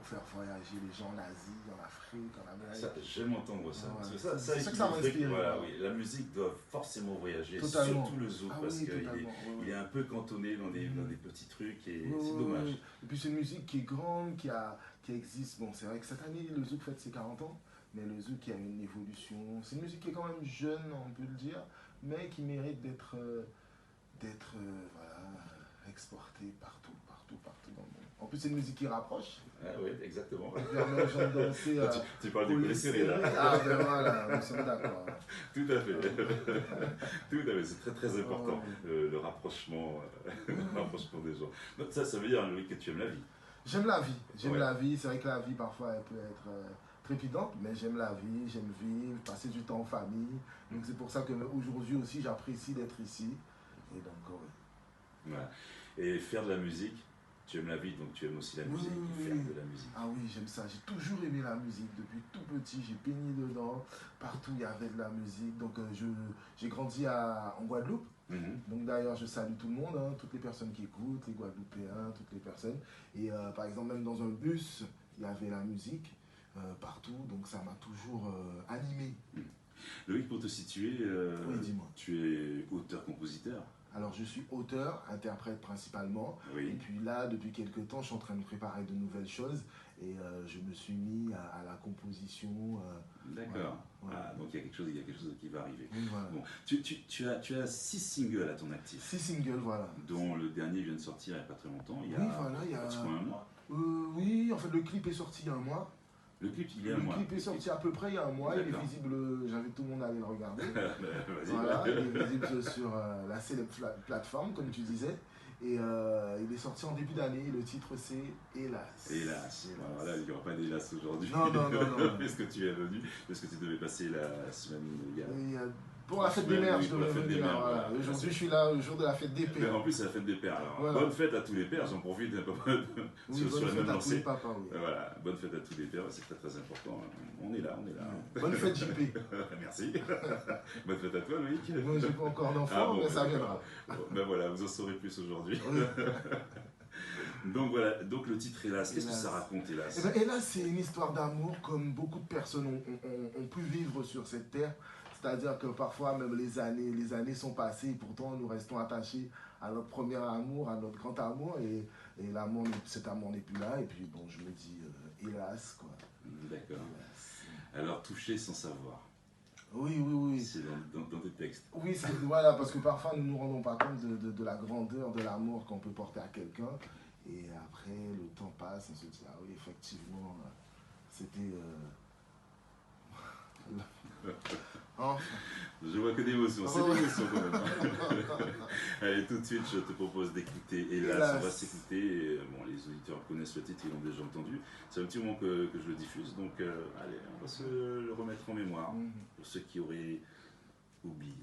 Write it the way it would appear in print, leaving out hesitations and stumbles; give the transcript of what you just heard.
faire voyager les gens en Asie, en Afrique, en Amérique. J'aime entendre ça. Ouais. Parce que C'est ça que ça m'inspire. voilà, oui, la musique doit forcément voyager, Totalement. surtout le zouk, Ah parce oui, qu'il totalement. il est un peu cantonné dans des petits trucs et Oui, c'est oui, dommage. oui. Et puis c'est une musique qui est grande, qui existe. Bon, c'est vrai que cette année, le zouk fête ses 40 ans, mais le zouk qui a une évolution. C'est une musique qui est quand même jeune, on peut le dire, mais qui mérite voilà, exportée partout, partout, partout dans le monde. En plus, c'est une musique qui rapproche. Ah oui, exactement. Qui permet aux gens de danser. Tu parles du préféré là. Ah ben voilà, nous sommes d'accord. Tout à fait. Tout à fait, c'est très très important, le rapprochement, le rapprochement des gens. Donc ça veut dire, Loïc, que tu aimes la vie. J'aime la vie, la vie. C'est vrai que la vie parfois elle peut être trépidante, mais j'aime la vie, j'aime vivre, passer du temps en famille. Donc c'est pour ça qu'aujourd'hui aussi j'apprécie d'être ici. Et donc oui. Voilà. Et faire de la musique, tu aimes la vie, donc tu aimes aussi la musique, faire de la musique. Ah oui, j'aime ça. J'ai toujours aimé la musique. Depuis tout petit, j'ai baigné dedans. Partout, il y avait de la musique. Donc j'ai grandi en Guadeloupe. Donc d'ailleurs, je salue tout le monde, hein, toutes les personnes qui écoutent, les Guadeloupéens, toutes les personnes. Et par exemple, même dans un bus, il y avait la musique partout. Donc ça m'a toujours animé. Loïc, pour te situer, oui, dis-moi. Tu es auteur-compositeur. Alors je suis auteur, interprète principalement, oui. Et puis là, depuis quelques temps, je suis en train de préparer de nouvelles choses et je me suis mis à la composition. D'accord. Voilà. Ah, donc il y a quelque chose qui va arriver. Voilà. Bon, tu as 6 singles à ton actif. 6 singles, voilà. Dont le dernier vient de sortir il n'y a pas très longtemps, il y a pratiquement un mois. Oui, en fait le clip est sorti il y a un mois. Le clip, il est un mois. Le clip est sorti à peu près il y a un mois, il est visible, j'invite tout le monde à aller le regarder. Voilà, il est visible sur la célèbre plateforme, comme tu disais. Et il est sorti en début d'année, le titre c'est Hélas. Hélas. Voilà, il n'y aura pas d'hélas aujourd'hui. Non. Parce que tu es venu, parce que tu devais passer la semaine pour la fête des mères, je devais venir. Voilà. Aujourd'hui, je suis là le jour de la fête des pères. En plus, c'est la fête des pères. Alors, voilà. Bonne fête à tous les pères, j'en profite un peu sur la même lancée. Voilà, bonne fête à tous les pères, c'est très très important. On est là. Bonne fête, JP. Merci. Bonne fête à toi, Loïc. Moi, j'ai pas encore d'enfant, mais ça viendra. Ben voilà, vous en saurez plus aujourd'hui. Donc voilà, donc le titre Hélas, qu'est-ce que ça raconte Hélas? Hélas, c'est une histoire d'amour comme beaucoup de personnes ont pu vivre sur cette terre. C'est-à-dire que parfois, même les années sont passées et pourtant nous restons attachés à notre premier amour, à notre grand amour et cet amour n'est plus là. Et puis bon, je me dis hélas quoi. D'accord. Alors toucher sans savoir. Oui. C'est dans tes textes. Oui, voilà, parce que parfois nous ne nous rendons pas compte de la grandeur de l'amour qu'on peut porter à quelqu'un. Et après, le temps passe, on se dit, ah oui, effectivement, c'était... Enfin. Je vois que d'émotions, c'est d'émotions quand même. Allez, tout de suite, je te propose d'écouter Hélas. On va s'écouter. Bon, les auditeurs connaissent le titre, ils l'ont déjà entendu. C'est un petit moment que je le diffuse, donc allez, on va se le remettre en mémoire pour ceux qui auraient oublié.